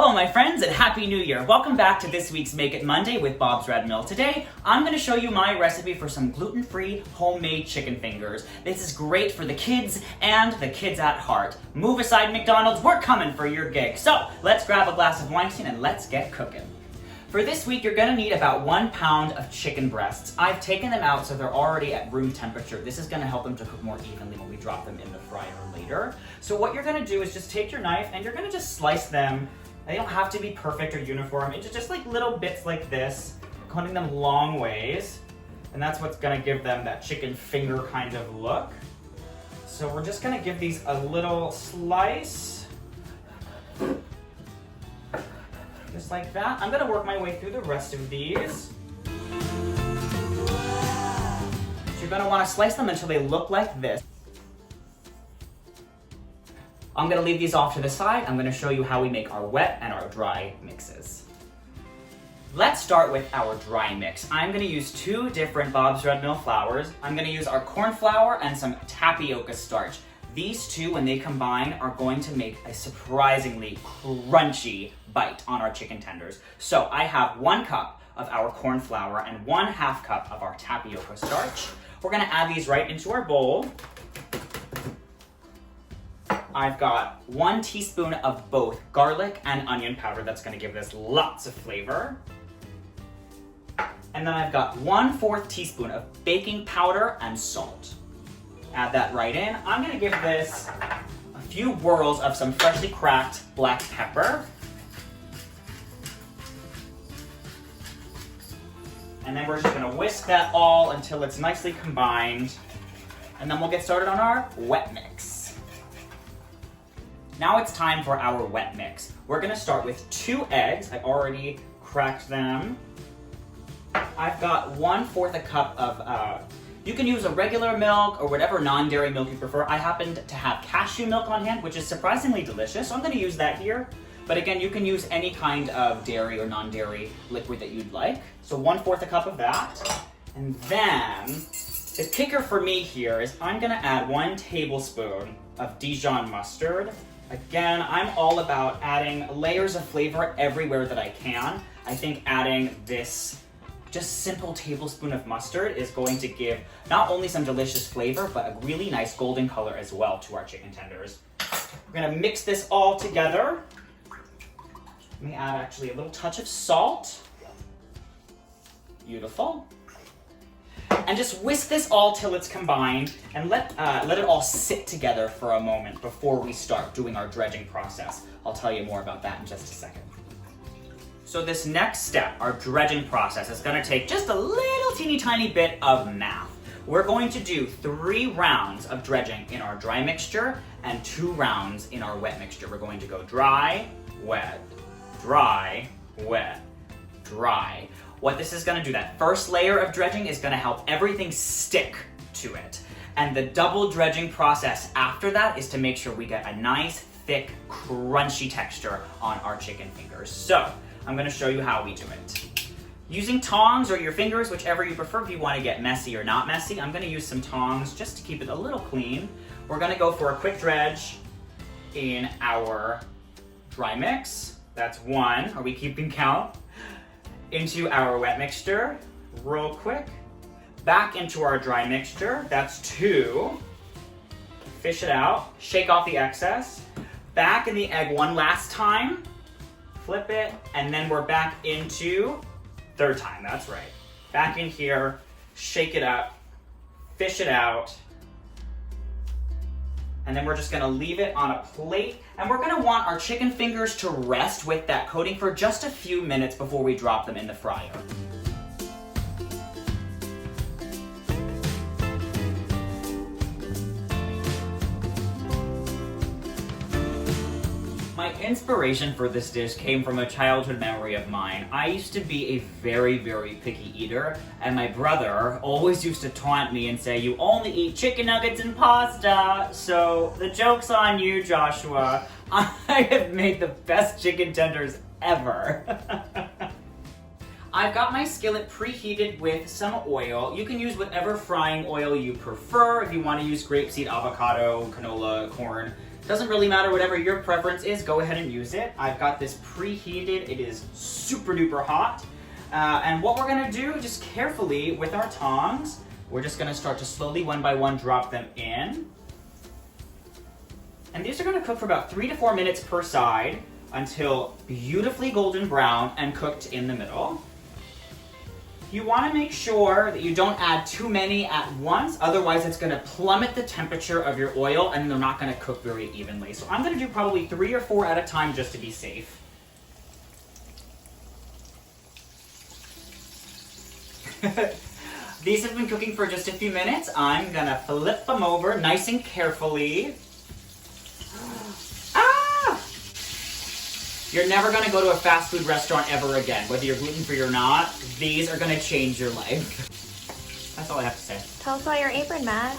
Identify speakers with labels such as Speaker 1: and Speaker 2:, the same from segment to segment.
Speaker 1: Hello my friends and Happy New Year! Welcome back to this week's Make It Monday with Bob's Red Mill. Today, I'm going to show you my recipe for some gluten-free homemade chicken fingers. This is great for the kids and the kids at heart. Move aside McDonald's, we're coming for your gig. So, let's grab a glass of Weinstein and let's get cooking. For this week, you're going to need about 1 pound of chicken breasts. I've taken them out so they're already at room temperature. This is going to help them to cook more evenly when we drop them in the fryer later. So what you're going to do is just take your knife and you're going to just slice them. They don't have to be perfect or uniform. It's just like little bits like this, cutting them long ways. And that's what's gonna give them that chicken finger kind of look. So we're just gonna give these a little slice. Just like that. I'm gonna work my way through the rest of these. So you're gonna wanna slice them until they look like this. I'm gonna leave these off to the side. I'm gonna show you how we make our wet and our dry mixes. Let's start with our dry mix. I'm gonna use 2 different Bob's Red Mill flours. I'm gonna use our corn flour and some tapioca starch. These 2, when they combine, are going to make a surprisingly crunchy bite on our chicken tenders. So I have 1 cup of our corn flour and 1/2 cup of our tapioca starch. We're gonna add these right into our bowl. I've got 1 teaspoon of both garlic and onion powder. That's gonna give this lots of flavor. And then I've got 1/4 teaspoon of baking powder and salt. Add that right in. I'm gonna give this a few whirls of some freshly cracked black pepper. And then we're just gonna whisk that all until it's nicely combined. And then we'll get started on our wet mix. Now it's time for our wet mix. We're gonna start with 2 eggs. I already cracked them. I've got 1/4 a cup of, you can use a regular milk or whatever non-dairy milk you prefer. I happen to have cashew milk on hand, which is surprisingly delicious, so I'm gonna use that here. But again, you can use any kind of dairy or non-dairy liquid that you'd like. So 1/4 a cup of that. And then, the kicker for me here is I'm gonna add 1 tablespoon of Dijon mustard. Again, I'm all about adding layers of flavor everywhere that I can. I think adding this just simple tablespoon of mustard is going to give not only some delicious flavor, but a really nice golden color as well to our chicken tenders. We're gonna mix this all together. Let me add actually a little touch of salt. Beautiful. And just whisk this all till it's combined and let it all sit together for a moment before we start doing our dredging process. I'll tell you more about that in just a second. So this next step, our dredging process, is gonna take just a little teeny tiny bit of math. We're going to do 3 rounds of dredging in our dry mixture and 2 rounds in our wet mixture. We're going to go dry, wet, dry, wet, dry. What this is gonna do, that first layer of dredging is gonna help everything stick to it. And the double dredging process after that is to make sure we get a nice, thick, crunchy texture on our chicken fingers. So, I'm gonna show you how we do it. Using tongs or your fingers, whichever you prefer, if you wanna get messy or not messy, I'm gonna use some tongs just to keep it a little clean. We're gonna go for a quick dredge in our dry mix. That's 1, are we keeping count? Into our wet mixture, real quick. Back into our dry mixture, that's 2. Fish it out, shake off the excess. Back in the egg 1 last time, flip it, and then we're back into 3rd time, that's right. Back in here, shake it up, fish it out, and then we're just gonna leave it on a plate, and we're gonna want our chicken fingers to rest with that coating for just a few minutes before we drop them in the fryer. My inspiration for this dish came from a childhood memory of mine. I used to be a very, very picky eater, and my brother always used to taunt me and say, "You only eat chicken nuggets and pasta." So the joke's on you, Joshua. I have made the best chicken tenders ever. I've got my skillet preheated with some oil. You can use whatever frying oil you prefer. If you want to use grapeseed, avocado, canola, corn, doesn't really matter. Whatever your preference is, go ahead and use it. I've got this preheated. It is super duper hot. And what we're gonna do, just carefully with our tongs, we're just gonna start to slowly, one by one, drop them in. And these are gonna cook for about 3 to 4 minutes per side until beautifully golden brown and cooked in the middle. You wanna make sure that you don't add too many at once, otherwise it's gonna plummet the temperature of your oil and they're not gonna cook very evenly. So I'm gonna do probably 3 or 4 at a time just to be safe. These have been cooking for just a few minutes. I'm gonna flip them over nice and carefully. You're never gonna go to a fast food restaurant ever again. Whether you're gluten-free or not, these are gonna change your life. That's all I have to say.
Speaker 2: Tell us about your apron, Matt.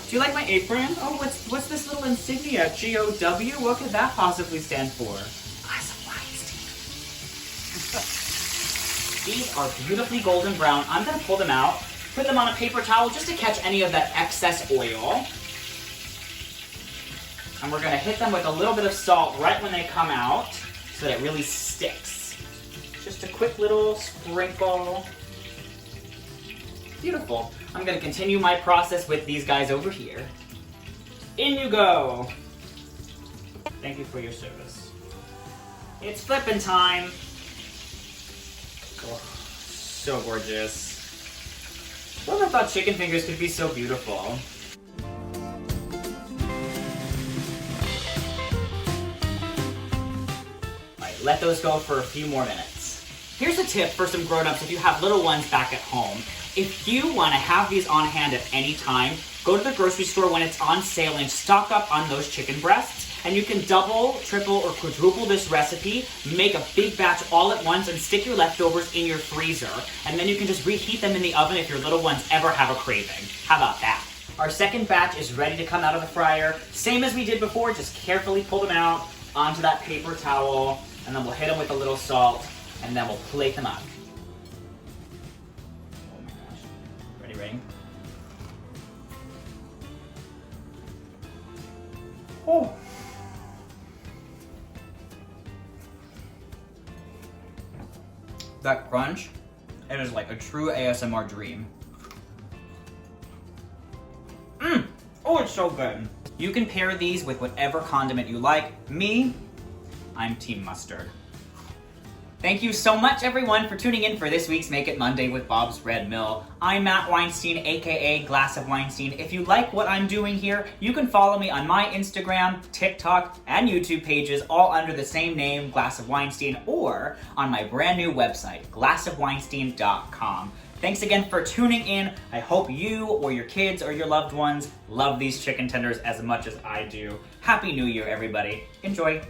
Speaker 1: Do you like my apron? Oh, what's this little insignia? G-O-W? What could that possibly stand for? Glass of Weinstein. These are beautifully golden brown. I'm gonna pull them out, put them on a paper towel just to catch any of that excess oil. And we're gonna hit them with a little bit of salt right when they come out so that it really sticks. Just a quick little sprinkle. Beautiful. I'm gonna continue my process with these guys over here. In you go. Thank you for your service. It's flipping time. Oh, so gorgeous. Whoever thought chicken fingers could be so beautiful? Let those go for a few more minutes. Here's a tip for some grown-ups if you have little ones back at home. If you want to have these on hand at any time, go to the grocery store when it's on sale and stock up on those chicken breasts. And you can double, triple, or quadruple this recipe, make a big batch all at once, and stick your leftovers in your freezer. And then you can just reheat them in the oven if your little ones ever have a craving. How about that? Our second batch is ready to come out of the fryer. Same as we did before, just carefully pull them out onto that paper towel. And then we'll hit them with a little salt, and then we'll plate them up. Oh my gosh. Ready? Oh! That crunch, it is like a true ASMR dream. Oh, it's so good. You can pair these with whatever condiment you like. Me, I'm Team Mustard. Thank you so much, everyone, for tuning in for this week's Make It Monday with Bob's Red Mill. I'm Matt Weinstein, aka Glass of Weinstein. If you like what I'm doing here, you can follow me on my Instagram, TikTok, and YouTube pages, all under the same name, Glass of Weinstein, or on my brand new website, glassofweinstein.com. Thanks again for tuning in. I hope you or your kids or your loved ones love these chicken tenders as much as I do. Happy New Year, everybody. Enjoy.